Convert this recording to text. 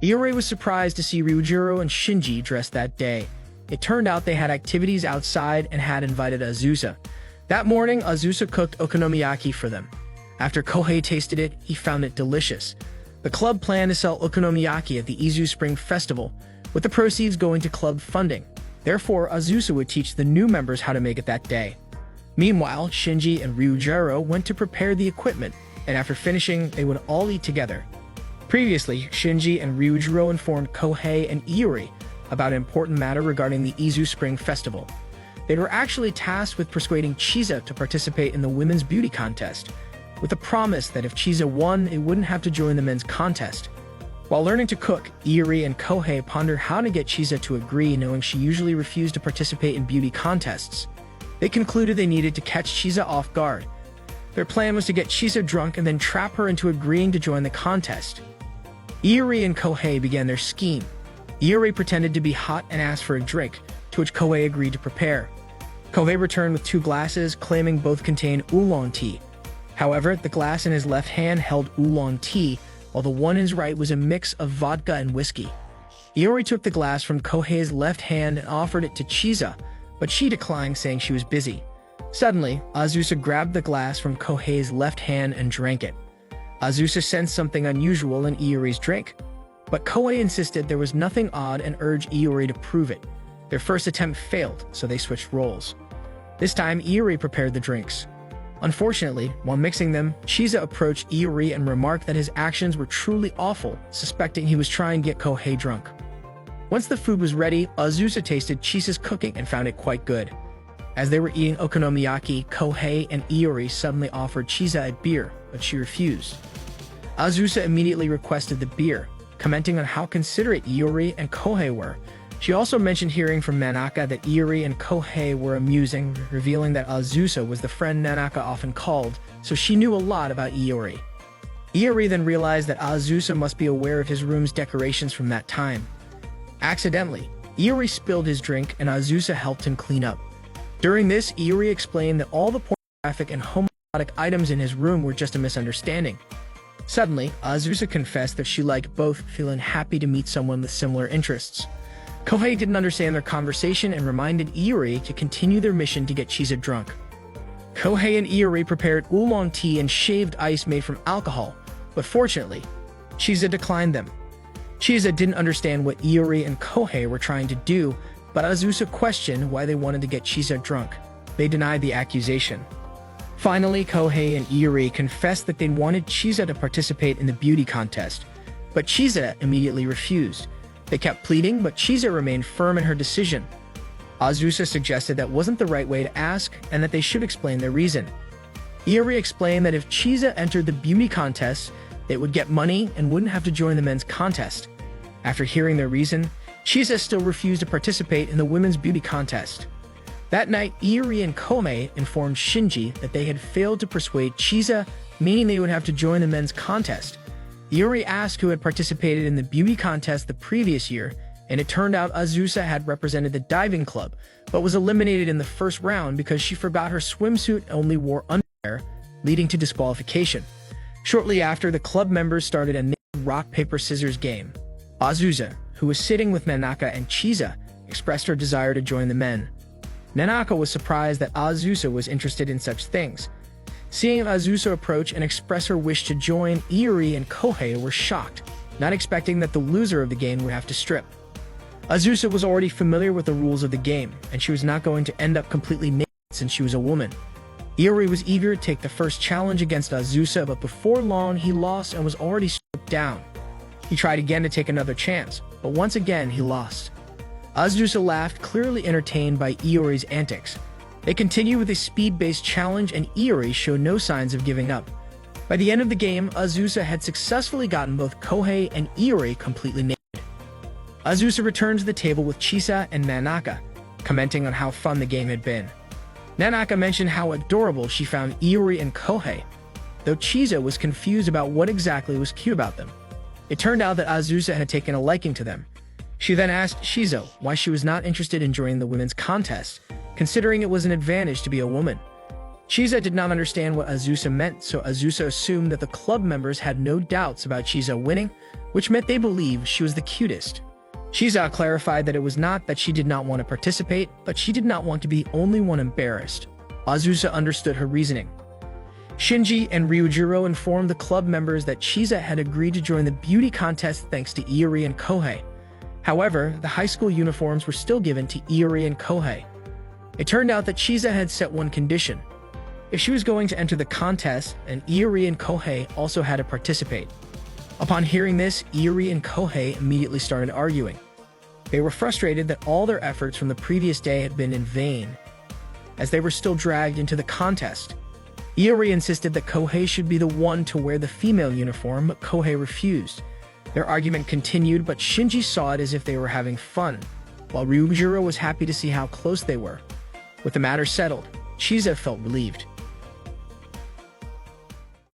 Iori was surprised to see Ryujiro and Shinji dressed that day. It turned out they had activities outside and had invited Azusa. That morning, Azusa cooked okonomiyaki for them. After Kohei tasted it, he found it delicious. The club planned to sell okonomiyaki at the Izu Spring Festival, with the proceeds going to club funding. Therefore, Azusa would teach the new members how to make it that day. Meanwhile, Shinji and Ryujiro went to prepare the equipment, and after finishing, they would all eat together. Previously, Shinji and Ryujiro informed Kohei and Iori about an important matter regarding the Izu Spring Festival. They were actually tasked with persuading Chisa to participate in the women's beauty contest, with the promise that if Chisa won, it wouldn't have to join the men's contest. While learning to cook, Iori and Kohei pondered how to get Chisa to agree, knowing she usually refused to participate in beauty contests. They concluded they needed to catch Chisa off guard. Their plan was to get Chisa drunk and then trap her into agreeing to join the contest. Iori and Kohei began their scheme. Iori pretended to be hot and asked for a drink, to which Kohei agreed to prepare. Kohei returned with 2 glasses, claiming both contained oolong tea. However, the glass in his left hand held oolong tea, while the one in his right was a mix of vodka and whiskey. Iori took the glass from Kohei's left hand and offered it to Chisa, but she declined, saying she was busy. Suddenly, Azusa grabbed the glass from Kohei's left hand and drank it. Azusa sensed something unusual in Iori's drink, but Kohei insisted there was nothing odd and urged Iori to prove it. Their first attempt failed, so they switched roles. This time, Iori prepared the drinks. Unfortunately, while mixing them, Chisa approached Iori and remarked that his actions were truly awful, suspecting he was trying to get Kohei drunk. Once the food was ready, Azusa tasted Chisa's cooking and found it quite good. As they were eating okonomiyaki, Kohei and Iori suddenly offered Chisa a beer, but she refused. Azusa immediately requested the beer, commenting on how considerate Iori and Kohei were. She also mentioned hearing from Nanaka that Iori and Kohei were amusing, revealing that Azusa was the friend Nanaka often called, so she knew a lot about Iori. Iori then realized that Azusa must be aware of his room's decorations from that time. Accidentally, Iori spilled his drink and Azusa helped him clean up. During this, Iori explained that all the pornographic and homoerotic items in his room were just a misunderstanding. Suddenly, Azusa confessed that she liked both, feeling happy to meet someone with similar interests. Kohei didn't understand their conversation and reminded Iori to continue their mission to get Chisa drunk. Kohei and Iori prepared oolong tea and shaved ice made from alcohol, but fortunately, Chisa declined them. Chisa didn't understand what Iori and Kohei were trying to do, but Azusa questioned why they wanted to get Chisa drunk. They denied the accusation. Finally, Kohei and Iori confessed that they wanted Chisa to participate in the beauty contest, but Chisa immediately refused. They kept pleading, but Chisa remained firm in her decision. Azusa suggested that wasn't the right way to ask and that they should explain their reason. Iori explained that if Chisa entered the beauty contest, they would get money and wouldn't have to join the men's contest. After hearing their reason, Chisa still refused to participate in the women's beauty contest. That night, Iori and Kohei informed Shinji that they had failed to persuade Chisa, meaning they would have to join the men's contest. Iori asked who had participated in the beauty contest the previous year, and it turned out Azusa had represented the diving club, but was eliminated in the first round because she forgot her swimsuit and only wore underwear, leading to disqualification. Shortly after, the club members started a naked rock-paper-scissors game. Azusa, who was sitting with Nanaka and Chisa, expressed her desire to join the men. Nanaka was surprised that Azusa was interested in such things. Seeing Azusa approach and express her wish to join, Iori and Kohei were shocked, not expecting that the loser of the game would have to strip. Azusa was already familiar with the rules of the game, and she was not going to end up completely naked since she was a woman. Iori was eager to take the first challenge against Azusa, but before long he lost and was already stripped down. He tried again to take another chance, but once again he lost. Azusa laughed, clearly entertained by Iori's antics. They continued with a speed-based challenge and Iori showed no signs of giving up. By the end of the game, Azusa had successfully gotten both Kohei and Iori completely naked. Azusa returned to the table with Chisa and Nanaka, commenting on how fun the game had been. Nanaka mentioned how adorable she found Iori and Kohei, though Chisa was confused about what exactly was cute about them. It turned out that Azusa had taken a liking to them. She then asked Shizo why she was not interested in joining the women's contest, considering it was an advantage to be a woman. Chiza did not understand what Azusa meant, so Azusa assumed that the club members had no doubts about Chiza winning, which meant they believed she was the cutest. Chiza clarified that it was not that she did not want to participate, but she did not want to be the only one embarrassed. Azusa understood her reasoning. Shinji and Ryujiro informed the club members that Chiza had agreed to join the beauty contest thanks to Iori and Kohei. However, the high school uniforms were still given to Iori and Kohei. It turned out that Chiza had set one condition. If she was going to enter the contest, and Iori and Kohei also had to participate. Upon hearing this, Iori and Kohei immediately started arguing. They were frustrated that all their efforts from the previous day had been in vain, as they were still dragged into the contest. Iori insisted that Kohei should be the one to wear the female uniform, but Kohei refused. Their argument continued, but Shinji saw it as if they were having fun, while Ryujiro was happy to see how close they were. With the matter settled, Chiza felt relieved.